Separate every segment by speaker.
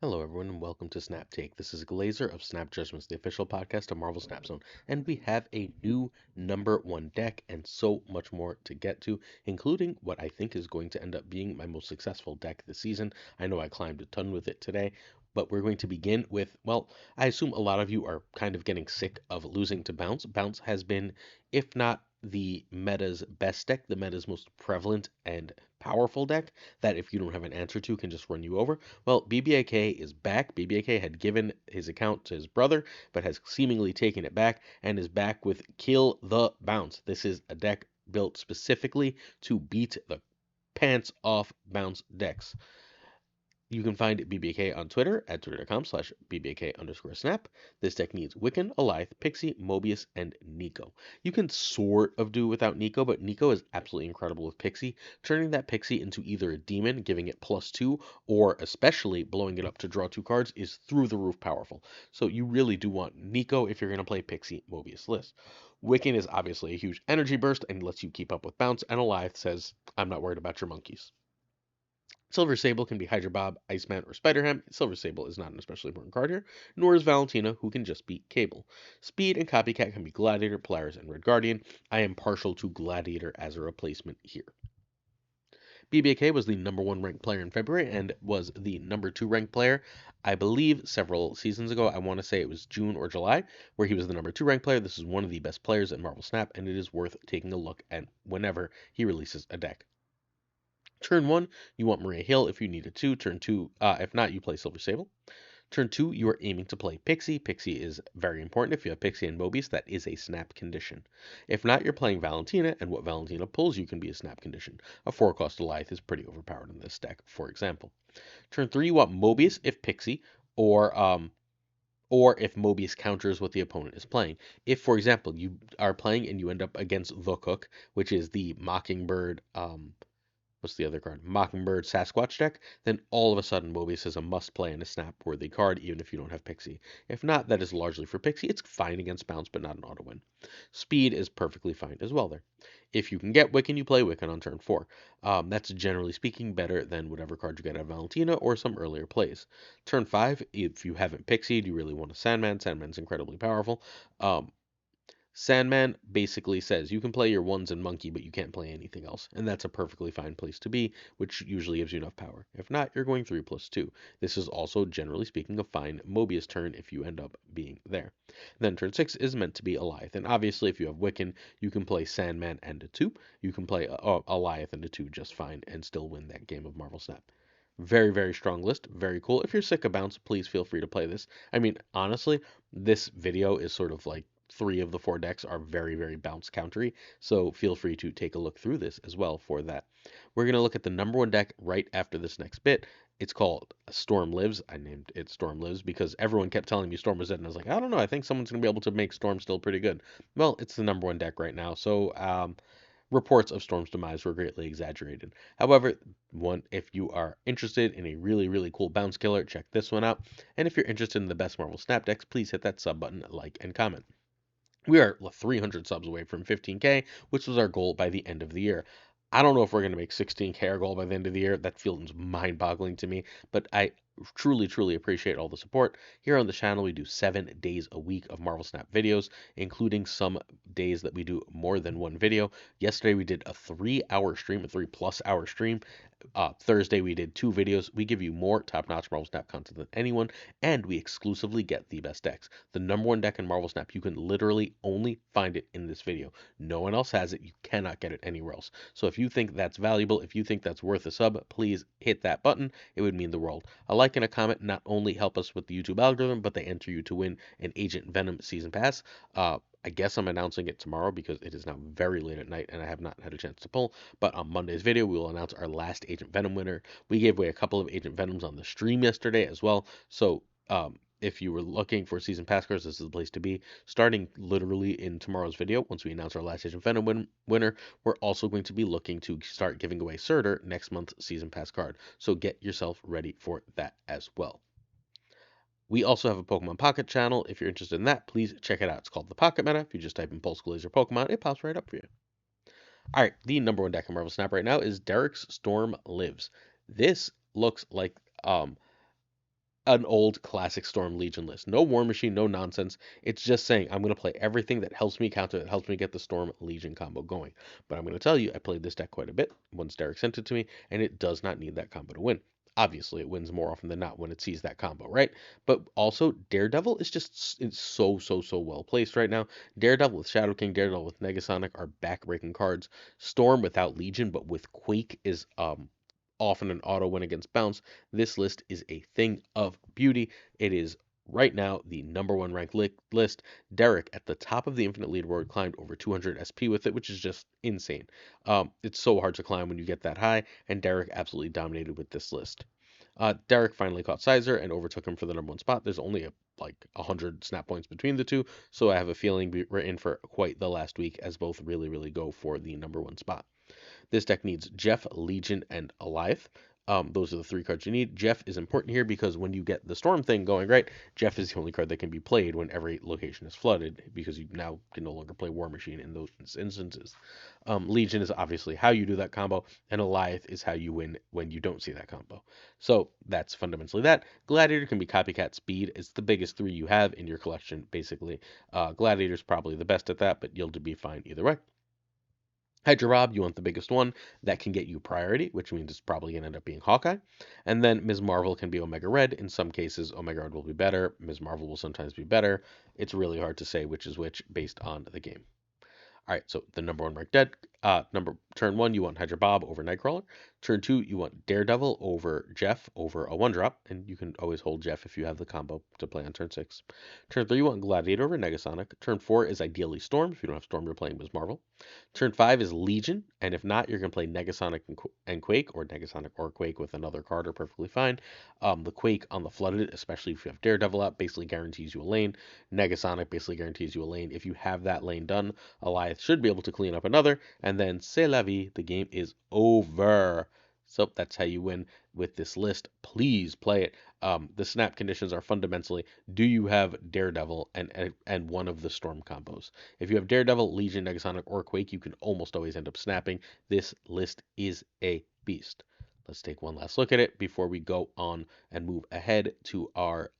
Speaker 1: Hello, everyone, and welcome to Snap Take. This is Glazer of Snap Judgments, the official podcast of Marvel Snap Zone, and we have a new number one deck and so much more to get to, including what I think is going to end up being my most successful deck this season. I know I climbed a ton with it today, but we're going to begin with, well, I assume a lot of you are kind of getting sick of losing to Bounce. Bounce has been, if not the meta's best deck, the meta's most prevalent and powerful deck that if you don't have an answer to can just run you over. Well, BBAK is back. BBAK had given his account to his brother, but has seemingly taken it back and is back with Kill the Bounce. This is a deck built specifically to beat the pants off bounce decks. You can find BBK on Twitter at twitter.com/BBK_snap. This deck needs Wiccan, Alith, Pixie, Mobius, and Nico. You can sort of do without Nico, but Nico is absolutely incredible with Pixie. Turning that Pixie into either a demon, giving it +2, or especially blowing it up to draw 2 cards is through the roof powerful. So you really do want Nico if you're going to play Pixie Mobius list. Wiccan is obviously a huge energy burst and lets you keep up with bounce, and Alith says, I'm not worried about your monkeys. Silver Sable can be Hydra Bob, Iceman, or Spider-Ham. Silver Sable is not an especially important card here, nor is Valentina, who can just beat Cable. Speed and Copycat can be Gladiator, Polaris, and Red Guardian. I am partial to Gladiator as a replacement here. BBK was the number 1 ranked player in February and was the number 2 ranked player, I believe, several seasons ago. I want to say it was June or July, where he was the number 2 ranked player. This is one of the best players in Marvel Snap, and it is worth taking a look at whenever he releases a deck. Turn 1, you want Maria Hill if you need it to. Turn 2, if not, you play Silver Sable. Turn 2, you are aiming to play Pixie. Pixie is very important. If you have Pixie and Mobius, that is a snap condition. If not, you're playing Valentina, and what Valentina pulls, you can be a snap condition. A 4-cost Alith is pretty overpowered in this deck, for example. Turn 3, you want Mobius if Pixie, or if Mobius counters what the opponent is playing. If, for example, you are playing and you end up against the Cook, which is the Mockingbird, what's the other card? Mockingbird Sasquatch deck, then all of a sudden Mobius is a must play and a snap worthy card, even if you don't have Pixie. If not, that is largely for Pixie. It's fine against bounce, but not an auto win. Speed is perfectly fine as well there. If you can get Wiccan, you play Wiccan on turn 4. That's generally speaking better than whatever card you get out of Valentina or some earlier plays. Turn 5, if you haven't Pixied, you really want a Sandman. Sandman's incredibly powerful. Sandman basically says you can play your ones and monkey, but you can't play anything else. And that's a perfectly fine place to be, which usually gives you enough power. If not, you're going 3+2. This is also, generally speaking, a fine Mobius turn if you end up being there. Then turn 6 is meant to be Alith. And obviously, if you have Wiccan, you can play Sandman and a 2. You can play Alith and a 2 just fine and still win that game of Marvel Snap. Very, very strong list. Very cool. If you're sick of bounce, please feel free to play this. I mean, honestly, this video is sort of like 3 of the 4 decks are very, very bounce countery, so feel free to take a look through this as well for that. We're going to look at the number 1 deck right after this next bit. It's called Storm Lives. I named it Storm Lives because everyone kept telling me Storm was dead, and I was like, I don't know, I think someone's going to be able to make Storm still pretty good. Well, it's the number 1 deck right now, so reports of Storm's demise were greatly exaggerated. However, if you are interested in a really, really cool bounce killer, check this one out. And if you're interested in the best Marvel Snap decks, please hit that sub button, like, and comment. We are 300 subs away from 15K, which was our goal by the end of the year. I don't know if we're going to make 16K our goal by the end of the year. That feels mind-boggling to me, but I truly, truly appreciate all the support. Here on the channel, we do 7 days a week of Marvel Snap videos, including some days that we do more than one video. Yesterday, we did a 3-hour stream, a 3+ hour stream. Thursday, we did 2 videos. We give you more top-notch Marvel Snap content than anyone, and we exclusively get the best decks. The number 1 deck in Marvel Snap, you can literally only find it in this video. No one else has it. You cannot get it anywhere else. So if you think that's valuable, if you think that's worth a sub, please hit that button. It would mean the world. A like and a comment not only help us with the YouTube algorithm, but they enter you to win an Agent Venom Season Pass. I guess I'm announcing it tomorrow because it is now very late at night and I have not had a chance to pull. But on Monday's video, we will announce our last Agent Venom winner. We gave away a couple of Agent Venoms on the stream yesterday as well. So if you were looking for season pass cards, this is the place to be. Starting literally in tomorrow's video, once we announce our last Agent Venom winner, we're also going to be looking to start giving away Surtur next month's season pass card. So get yourself ready for that as well. We also have a Pokemon Pocket channel. If you're interested in that, please check it out. It's called The Pocket Meta. If you just type in Pulse Laser Pokemon, it pops right up for you. All right, the number 1 deck in Marvel Snap right now is Derek's Storm Lives. This looks like an old classic Storm Legion list. No War Machine, no nonsense. It's just saying I'm going to play everything that helps me counter, that helps me get the Storm Legion combo going. But I'm going to tell you, I played this deck quite a bit once Derek sent it to me, and it does not need that combo to win. Obviously, it wins more often than not when it sees that combo, right? But also, Daredevil is just it's so well placed right now. Daredevil with Shadow King, Daredevil with Negasonic are back-breaking cards. Storm without Legion, but with Quake is often an auto win against bounce. This list is a thing of beauty. It is right now the number one ranked list. Derek at the top of the infinite leaderboard climbed over 200 SP with it, which is just insane. It's so hard to climb when you get that high, and Derek absolutely dominated with this list. Derek finally caught Sizer and overtook him for the number one spot. There's only like 100 snap points between the two, so I have a feeling we're in for quite the last week as both really go for the number one spot. This deck needs Jeff, Legion, and Alioth. Those are the three cards you need. Jeff is important here because when you get the Storm thing going, right, Jeff is the only card that can be played when every location is flooded because you now can no longer play War Machine in those instances. Legion is obviously how you do that combo, and Alioth is how you win when you don't see that combo. So that's fundamentally that. Gladiator can be copycat speed. It's the biggest three you have in your collection, basically. Gladiator's probably the best at that, but you'll be fine either way. Hydra Rob, you want the biggest one. That can get you priority, which means it's probably going to end up being Hawkeye. And then Ms. Marvel can be Omega Red. In some cases, Omega Red will be better. Ms. Marvel will sometimes be better. It's really hard to say which is which based on the game. All right, so the number one ranked dead. Turn one, you want Hydra Bob over Nightcrawler. Turn two, you want Daredevil over Jeff over a one drop, and you can always hold Jeff if you have the combo to play on turn six. Turn three, you want Gladiator over Negasonic. Turn four is ideally Storm. If you don't have Storm, you're playing Ms. Marvel. Turn five is Legion, and if not, you're gonna play Negasonic and Quake, or Negasonic or Quake with another card are perfectly fine. The Quake on the flooded, especially if you have Daredevil out, basically guarantees you a lane. Negasonic basically guarantees you a lane. If you have that lane done, Alioth should be able to clean up another, and then c'est la vie, the game is over. So that's how you win with this list. Please play it. The snap conditions are fundamentally: do you have Daredevil and one of the Storm combos? If you have Daredevil, Legion, Negasonic, or Quake, you can almost always end up snapping. This list is a beast. Let's take one last look at it before we go on and move ahead to our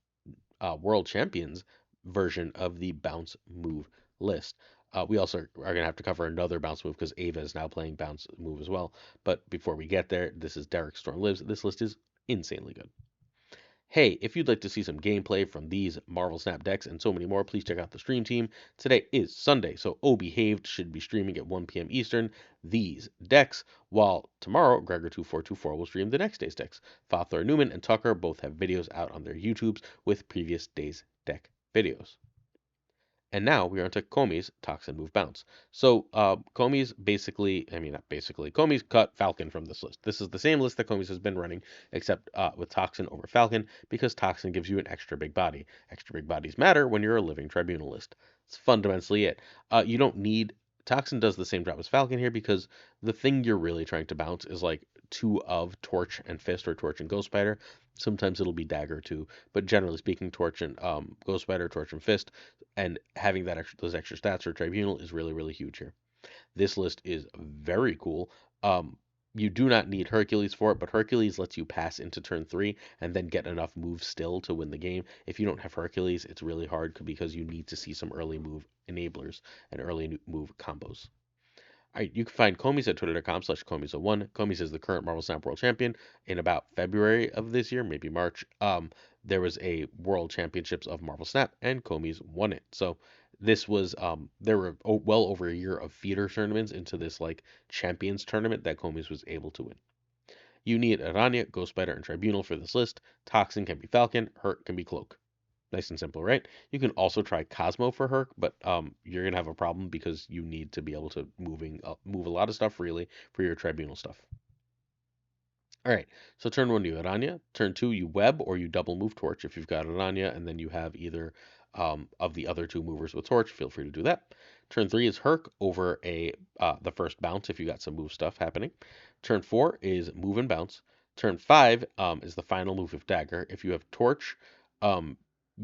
Speaker 1: World Champions version of the bounce move list. We also are going to have to cover another bounce move because Ava is now playing bounce move as well. But before we get there, this is Derek Storm Lives. This list is insanely good. Hey, if you'd like to see some gameplay from these Marvel Snap decks and so many more, please check out the stream team. Today is Sunday, so Obihaved should be streaming at 1 p.m. Eastern these decks, while tomorrow Gregor2424 will stream the next day's decks. FaThorNewman and Tuccrr both have videos out on their YouTubes with previous day's deck videos. And now we are onto Komi's Toxin Move Bounce. So Komi's not basically, Komi's cut Falcon from this list. This is the same list that Komi's has been running, except with Toxin over Falcon, because Toxin gives you an extra big body. Extra big bodies matter when you're a living tribunal list. It's fundamentally it. You don't need, Toxin does the same job as Falcon here, because the thing you're really trying to bounce is like two of Torch and Fist, or Torch and Ghost Spider. Sometimes it'll be Dagger too, but generally speaking, Torch and Ghost Spider, Torch and Fist, and having those extra stats for Tribunal is really huge here. This list is very cool. You do not need Hercules for it, but Hercules lets you pass into turn 3 and then get enough moves still to win the game. If you don't have Hercules, it's really hard because you need to see some early move enablers and early move combos. All right, you can find Komi's at twitter.com/Komi's01. Komi's is the current Marvel Snap World Champion. In about February of this year, maybe March, there was a World Championships of Marvel Snap, and Komi's won it. So this was, there were well over a year of feeder tournaments into this like Champions tournament that Komi's was able to win. You need Aranya, Ghost Spider, and Tribunal for this list. Toxin can be Falcon, Hurt can be Cloak. Nice and simple, right? You can also try Cosmo for Herc, but you're gonna have a problem because you need to be able to move a lot of stuff freely for your tribunal stuff. All right, so turn 1 you Aranya, turn 2 you Web, or you double move Torch if you've got Aranya, and then you have either of the other two movers with Torch. Feel free to do that. Turn 3 is Herc over the first bounce if you got some move stuff happening. Turn 4 is move and bounce. Turn 5 is the final move of Dagger. If you have Torch,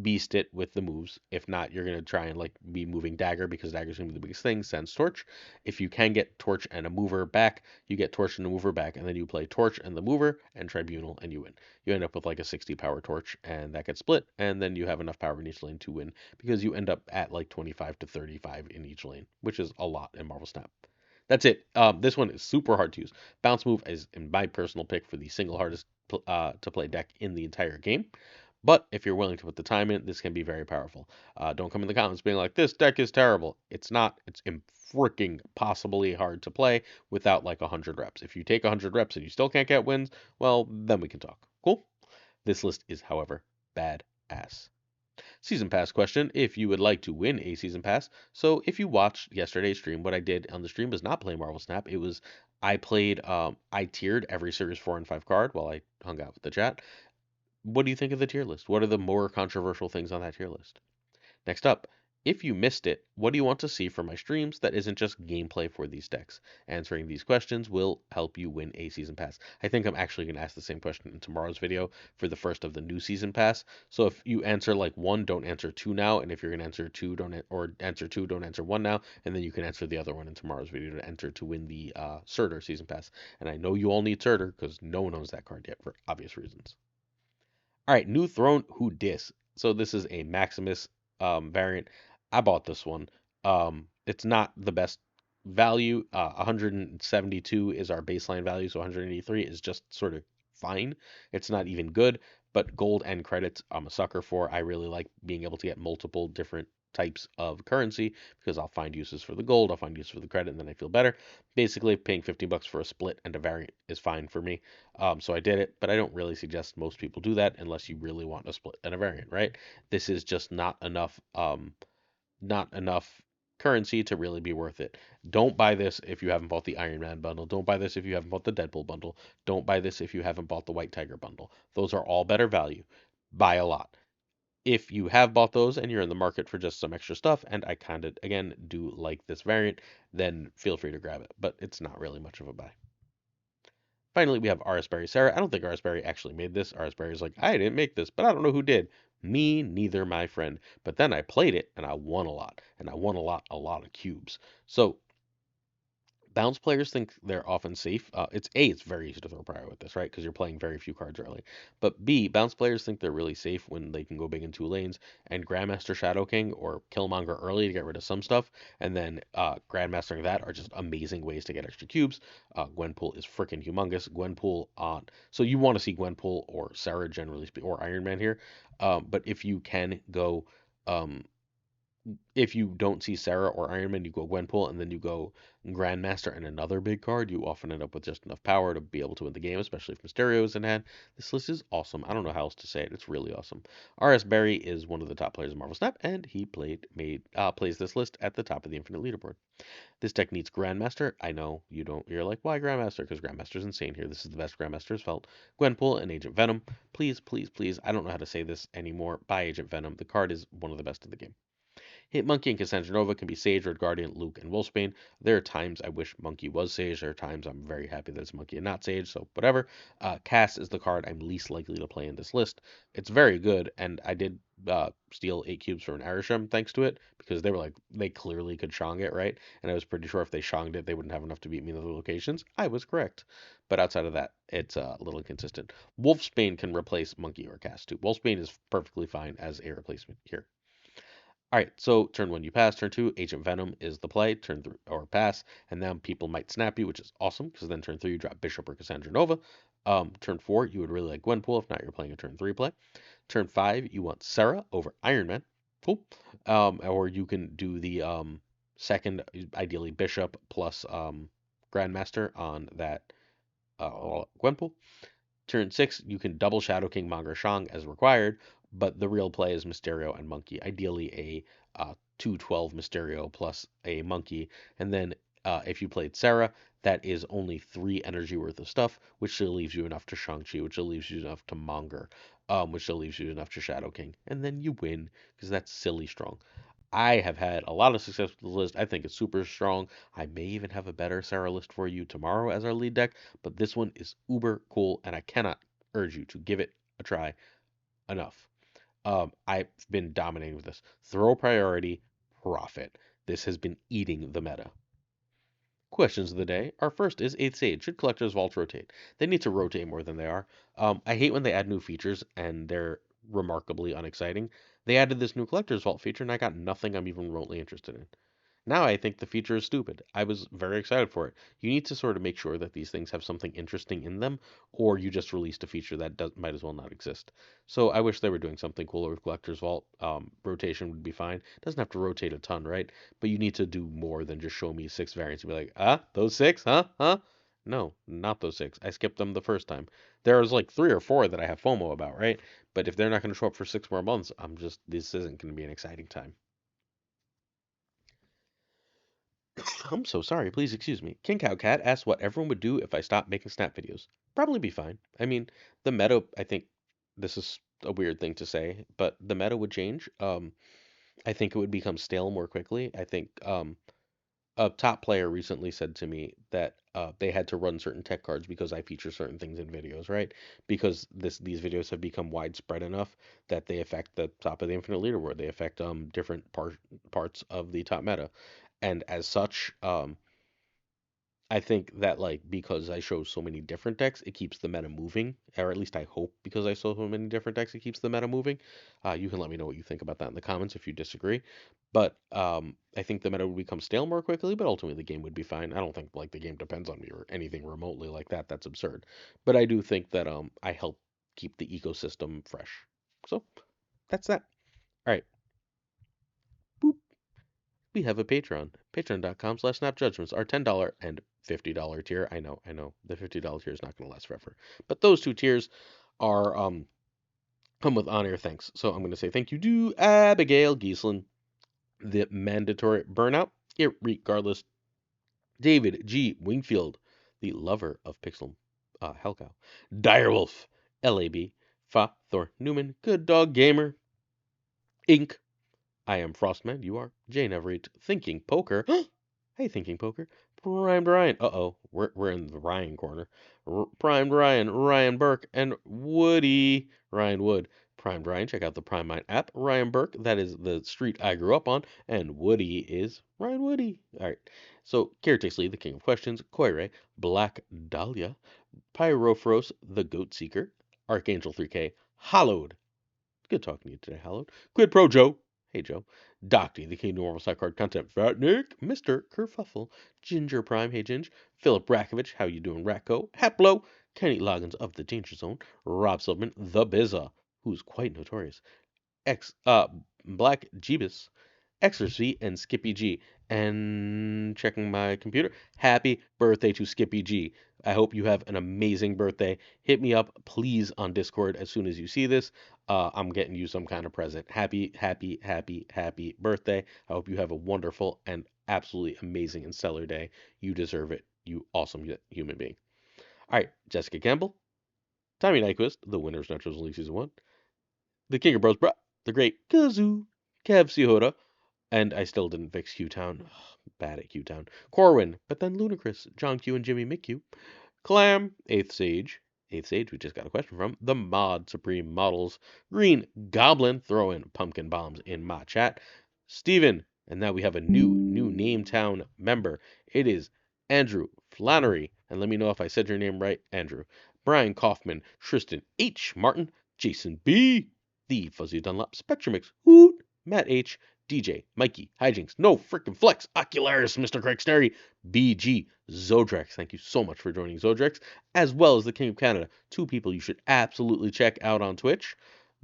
Speaker 1: beast it with the moves. If not, you're gonna try and like be moving dagger because dagger's gonna be the biggest thing. Sends torch. If you can get torch and a mover back, you get torch and a mover back, and then you play torch and the mover and tribunal, and you win. You end up with like a 60 power torch, and that gets split, and then you have enough power in each lane to win because you end up at like 25 to 35 in each lane, which is a lot in Marvel Snap. That's it. This one is super hard to use. Bounce move is in my personal pick for the single hardest to play deck in the entire game. But if you're willing to put the time in, this can be very powerful. Don't come in the comments being like, this deck is terrible. It's not. It's freaking possibly hard to play without like 100 reps. If you take 100 reps and you still can't get wins, well, then we can talk. Cool? This list is, however, badass. Season Pass question, if you would like to win a Season Pass. So if you watched yesterday's stream, what I did on the stream was not play Marvel Snap. It was, I tiered every Series 4 and 5 card while I hung out with the chat. What do you think of the tier list? What are the more controversial things on that tier list? Next up, if you missed it, what do you want to see from my streams that isn't just gameplay for these decks? Answering these questions will help you win a Season Pass. I think I'm actually going to ask the same question in tomorrow's video for the first of the new Season Pass. So if you answer like one, don't answer two now, and if you're going to answer two, answer two, don't answer one now, and then you can answer the other one in tomorrow's video to enter to win the Surtur Season Pass. And I know you all need Surtur because no one owns that card yet for obvious reasons. All right, new throne who dis. So this is a Maximus variant. I bought this one. It's not the best value. 172 is our baseline value, so 183 is just sort of fine. It's not even good, but gold and credits I'm a sucker for. I really like being able to get multiple different types of currency because I'll find uses for the gold, I'll find use for the credit, and then I feel better. Basically, paying 50 bucks for a split and a variant is fine for me. So I did it, but I don't really suggest most people do that unless you really want a split and a variant, right? This is just not enough currency to really be worth it. Don't buy this if you haven't bought the Iron Man bundle. Don't buy this if you haven't bought the Deadpool bundle. Don't buy this if you haven't bought the White Tiger bundle. Those are all better value. Buy a lot. If you have bought those and you're in the market for just some extra stuff, and I kind of, again, do like this variant, then feel free to grab it. But it's not really much of a buy. Finally, we have rsBerry Sera. I don't think rsBerry actually made this. rsBerry is like, I didn't make this, but I don't know who did. Me neither, my friend. But then I played it and I won a lot. And I won a lot of cubes. So bounce players think they're often safe. It's very easy to throw prior with this, right? Because you're playing very few cards early. But B, bounce players think they're really safe when they can go big in two lanes and Grandmaster Shadow King or Killmonger early to get rid of some stuff, and then Grandmastering that are just amazing ways to get extra cubes. Gwenpool is freaking humongous. Gwenpool on, so you want to see Gwenpool or Sera generally, or Iron Man here. But if you can go. If you don't see Sera or Iron Man, you go Gwenpool, and then you go Grandmaster and another big card. You often end up with just enough power to be able to win the game, especially if Mysterio is in hand. This list is awesome. I don't know how else to say it. It's really awesome. rsBerry is one of the top players in Marvel Snap, and he plays this list at the top of the Infinite Leaderboard. This deck needs Grandmaster. I know you don't. You're like, why Grandmaster? Because Grandmaster's insane here. This is the best Grandmaster's felt. Gwenpool and Agent Venom. Please, please, please. I don't know how to say this anymore. Buy Agent Venom. The card is one of the best in the game. Hitmonkey and Cassandra Nova can be Sage, Red Guardian, Luke, and Wolfsbane. There are times I wish Monkey was Sage. There are times I'm very happy that it's Monkey and not Sage, so whatever. Cass is the card I'm least likely to play in this list. It's very good, and I did steal 8 cubes from an arishem thanks to it, because they were like, they clearly could Shang it, right? And I was pretty sure if they Shanged it, they wouldn't have enough to beat me in other locations. I was correct. But outside of that, it's a little inconsistent. Wolfsbane can replace Monkey or Cass too. Wolfsbane is perfectly fine as a replacement here. All right, so turn 1 you pass, turn 2 Agent Venom is the play, turn 3 or pass, and then people might snap you, which is awesome because then turn 3 you drop Bishop or Cassandra Nova. Turn 4 you would really like Gwenpool, if not you're playing a turn 3 play. Turn 5 you want Sera over Iron Man, cool. Or you can do the second, ideally Bishop plus Grandmaster on that Gwenpool. Turn 6 you can double Shadow King, Monger, Shang as required. But the real play is Mysterio and Monkey. Ideally, a 212 Mysterio plus a Monkey. And then if you played Sera, that is only 3 energy worth of stuff, which still leaves you enough to Shang-Chi, which still leaves you enough to Monger, which still leaves you enough to Shadow King. And then you win, because that's silly strong. I have had a lot of success with the list. I think it's super strong. I may even have a better Sera list for you tomorrow as our lead deck, but this one is uber cool, and I cannot urge you to give it a try enough. I've been dominating with this. Throw priority, profit. This has been eating the meta. Questions of the day. Our first is 8th Stage. Should collectors' vaults rotate? They need to rotate more than they are. I hate when they add new features and they're remarkably unexciting. They added this new collector's vault feature and I got nothing I'm even remotely interested in. Now I think the feature is stupid. I was very excited for it. You need to sort of make sure that these things have something interesting in them, or you just released a feature that might as well not exist. So I wish they were doing something cooler with Collector's Vault. Rotation would be fine. Doesn't have to rotate a ton, right? But you need to do more than just show me 6 variants and be like, those 6, huh? Huh? No, not those 6. I skipped them the first time. There's like 3 or 4 that I have FOMO about, right? But if they're not going to show up for 6 more months, this isn't going to be an exciting time. I'm so sorry. Please excuse me. King Cow Cat asks what everyone would do if I stopped making snap videos. Probably be fine. I mean, the meta, I think this is a weird thing to say, but the meta would change. I think it would become stale more quickly. I think a top player recently said to me that they had to run certain tech cards because I feature certain things in videos, right? Because these videos have become widespread enough that they affect the top of the infinite leaderboard. They affect different parts of the top meta, and as such, I think that like because I show so many different decks, it keeps the meta moving, or at least I hope because I show so many different decks, it keeps the meta moving. You can let me know what you think about that in the comments if you disagree. But I think the meta would become stale more quickly, but ultimately the game would be fine. I don't think like the game depends on me or anything remotely like that. That's absurd. But I do think that I help keep the ecosystem fresh. So that's that. All right. Boop. We have a Patreon. Patreon.com/snapjudgments. Our $10 and $50 tier. I know. The $50 tier is not going to last forever. But those 2 tiers are come with on-air thanks. So I'm going to say thank you to Abigail Gieslin, the mandatory burnout, regardless, David G. Wingfield, the lover of Pixel Hellcow, Direwolf, LAB, FaThorNewman, Good Dog Gamer, Inc., I am Frostman. You are Jane Everett. Thinking Poker. Hey, Thinking Poker. Primed Ryan. Uh-oh. We're in the Ryan corner. Primed Ryan. Ryan Burke. And Woody. Ryan Wood. Primed Ryan. Check out the Prime Mine app. Ryan Burke. That is the street I grew up on. And Woody is Ryan Woody. All right. So, Caretaker Lee, the King of Questions. Koire. Black Dahlia. Pyrophros, the Goat Seeker. Archangel 3K. Hallowed. Good talking to you today, Hallowed. Quid Pro Joe. Hey, Joe. Docty, the King of Normal Side Card Content. Fat Nick. Mr. Kerfuffle. Ginger Prime. Hey, Ginge. Philip Rakovich. How you doing, Ratco? Haplo. Kenny Loggins of the Danger Zone. Rob Silverman. The Bizza, who's quite notorious. X, Black Jeebus. Exorcy and Skippy G. And checking my computer, happy birthday to Skippy G. I hope you have an amazing birthday. Hit me up, please, on Discord as soon as you see this. I'm getting you some kind of present. Happy, happy, happy, happy birthday. I hope you have a wonderful and absolutely amazing and stellar day. You deserve it, you awesome human being. All right, Jessica Campbell, Tommy Nyquist, the winner of Naturals League Season 1, the King of Bros, bruh, the great Kazoo, Kev Cihoda, and I still didn't fix Q-Town. Bad at Q-Town. Corwin, but then Ludacris, John Q and Jimmy McQ. Clam, 8th Sage. 8th Sage, we just got a question from. The Mod Supreme Models. Green Goblin, throwing pumpkin bombs in my chat. Steven, and now we have a new name town member. It is Andrew Flannery. And let me know if I said your name right, Andrew. Brian Kaufman, Tristan H. Martin, Jason B. The Fuzzy Dunlop, Spectrumix, Hoot, Matt H. DJ, Mikey, Hijinks, No Frickin' Flex, Ocularis, Mr. Craig Sterry, BG, Zodrex. Thank you so much for joining Zodrex, as well as the King of Canada. 2 people you should absolutely check out on Twitch.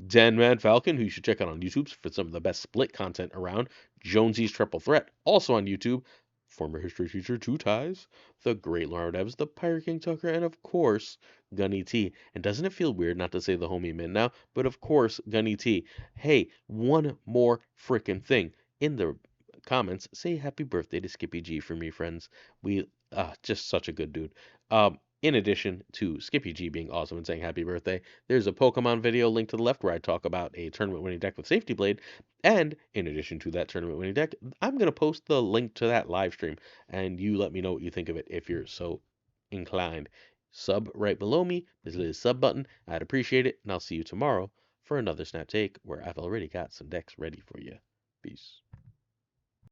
Speaker 1: Denman Falcon, who you should check out on YouTube for some of the best split content around. Jonesy's Triple Threat, also on YouTube. Former history teacher, 2 Ties. The Great Lord Evs, the Pirate King Tuccrr, and of course, Gunny T. And doesn't it feel weird not to say the homie Min now? But of course, Gunny T. Hey, one more frickin' thing. In the comments, say happy birthday to Skippy G for me, friends. We, just such a good dude. In addition to Skippy G being awesome and saying happy birthday, there's a Pokemon video linked to the left where I talk about a tournament winning deck with Safety Blade. And in addition to that tournament winning deck, I'm going to post the link to that live stream. And you let me know what you think of it if you're so inclined. Sub right below me. There's a little sub button. I'd appreciate it. And I'll see you tomorrow for another Snap Take where I've already got some decks ready for you. Peace.